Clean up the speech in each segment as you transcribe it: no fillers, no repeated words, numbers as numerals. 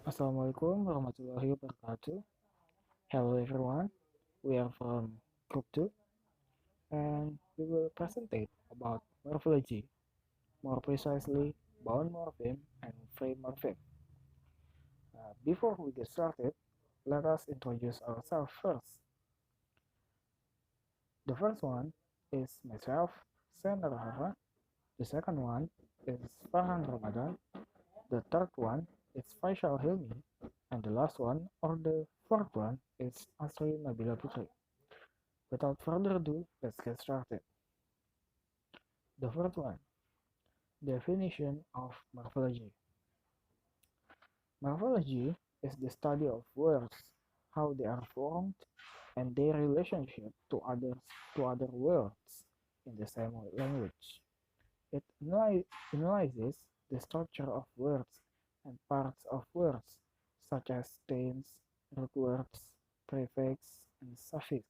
Assalamualaikum warahmatullahi wabarakatuh. Hello everyone, we are from Group 2 and we will present about morphology, more precisely bound morpheme and free morpheme. Before we get started, let us introduce ourselves first. The first one is myself, Sen Rahara. The second one is Farhan Ramadan. The third one is Faisal Hilmi. And the last one, or the fourth one, is Asri Nabila Putri. Without further ado, let's get started. The first one, definition of morphology. Morphology is the study of words, how they are formed, and their relationship to other words in the same language. It analyzes the structure of words and parts of words, such as tense, root words, prefix, and suffix.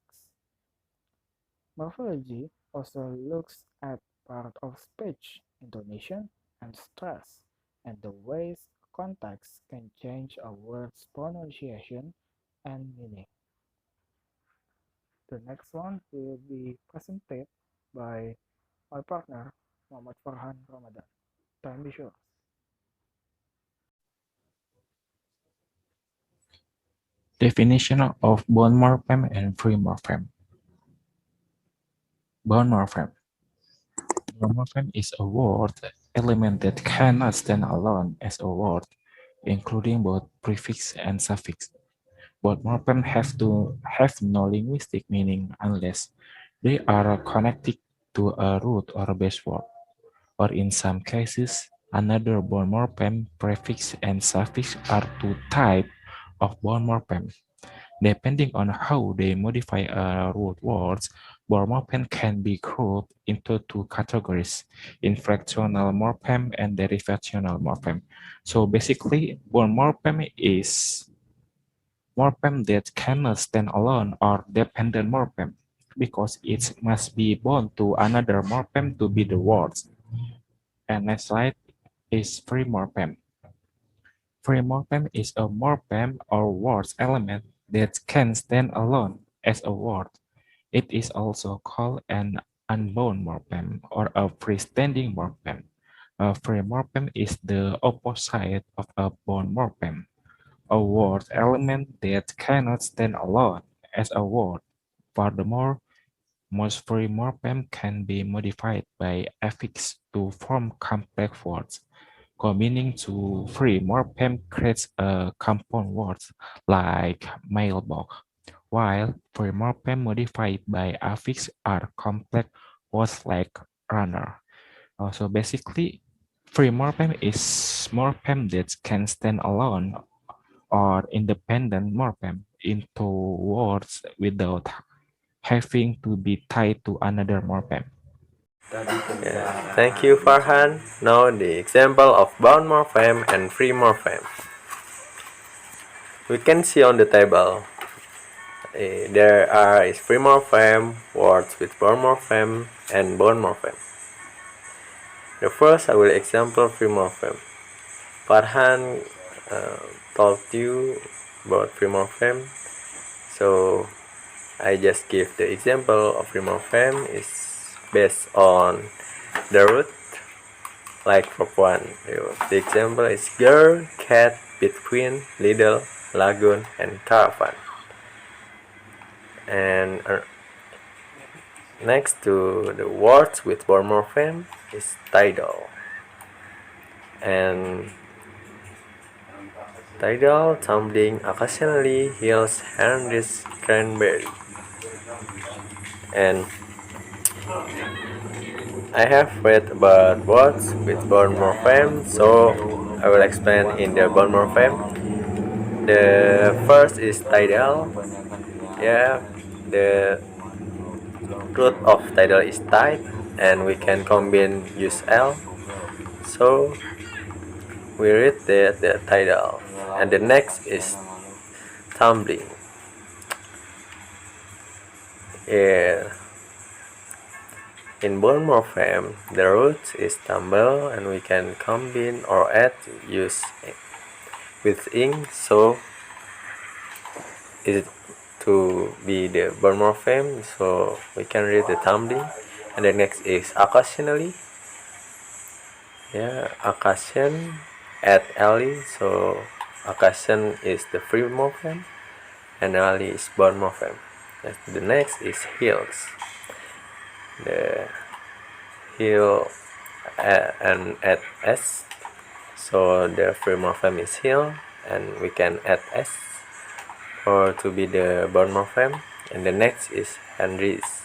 Morphology also looks at part of speech, intonation, and stress, and the ways context can change a word's pronunciation and meaning. The next one will be presented by my partner, Muhammad Farhan Ramadan. Time is yours. Definition of bound morpheme and free morpheme. Bound morpheme. Bound morpheme is a word element that cannot stand alone as a word, including both prefix and suffix. Both morphemes have to have no linguistic meaning unless they are connected to a root or a base word, or in some cases, another bound morpheme, prefix, and suffix are two types of bound morpheme. Depending on how they modify a root words, bound morpheme can be grouped into two categories, inflectional morpheme and derivational morpheme. So basically, bound morpheme is morpheme that cannot stand alone or dependent morpheme because it must be bound to another morpheme to be the words. And next slide is free morpheme. Free morpheme is a morpheme or word element that can stand alone as a word. It is also called an unbound morpheme or a freestanding morpheme. A free morpheme is the opposite of a bound morpheme, a word element that cannot stand alone as a word. Furthermore, most free morphemes can be modified by affix to form complex words. Combining to free morpheme creates a compound word like mailbox, while free morpheme modified by affix are complex words like runner. So basically, free morpheme is morpheme that can stand alone or independent morpheme into words without having to be tied to another morpheme. Yeah, thank you, Farhan. Now the example of bound morpheme and free morpheme. We can see on the table there are free morpheme, words with bound morpheme, and bound morpheme. The first I will example free morpheme. Farhan uh, told you about free morpheme, so I just give the example of free morpheme is based on the root. Like for one, the example is girl, cat, between, little, lagoon, and caravan. And next to the words with bound morpheme is tidal. And tidal, tumbling, occasionally, hills, Henry's cranberry. And I have read about words with bound morpheme, so I will explain in the bound morpheme. The first is tidal. Yeah, the root of tidal is tide, and we can combine use L. So we read the tidal, and the next is tumbling. Yeah. In bound morpheme, the root is tumble, and we can combine or add use with ink, so is to be the bound morpheme, so we can read the thumbnail. And the next is occasionally. Yeah, occasion at alley, so occasion is the free morpheme and alley is bound morpheme. The next is heels. The heel and add s, so the free morpheme is heel and we can add s or to be the bound morpheme. And the next is Henry's.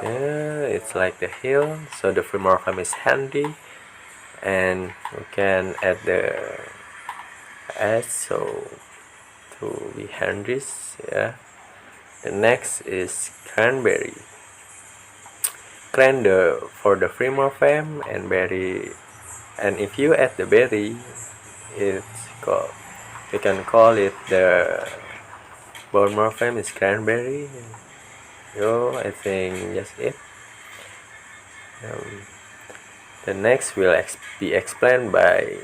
Yeah, it's like the heel, so the free morpheme is handy, and we can add the s, so to be Henry's. Yeah. The next is cranberry. Cran for the free morpheme and berry, and if you add the berry, it's called, we can call it the bound morpheme is cranberry. Yo, I think that's it. The next will be explained by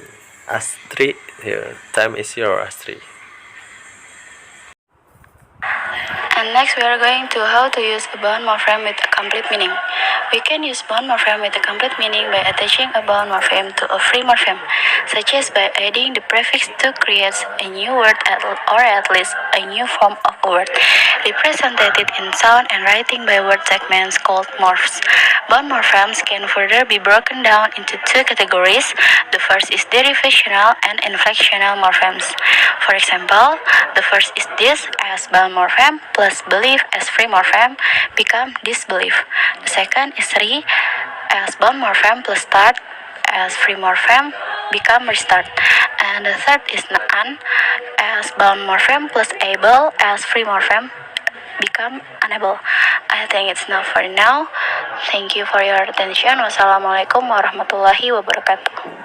Astrid. Here, time is yours, Astrid. And next we are going to how to use a bound morpheme with a complete meaning. We can use bound morpheme with a complete meaning by attaching a bound morpheme to a free morpheme, such as by adding the prefix to create a new word or at least a new form of a word, represented in sound and writing by word segments called morphs. Bound morphemes can further be broken down into two categories. The first is derivational and inflectional morphemes. For example, the first is this as bound morpheme plus belief as free morpheme become disbelief. The second is re as bound morpheme plus start as free morpheme become restart. And the third is an as bound morpheme plus able as free morpheme become unable. I think it's enough for now. Thank you for your attention. Wassalamualaikum warahmatullahi wabarakatuh.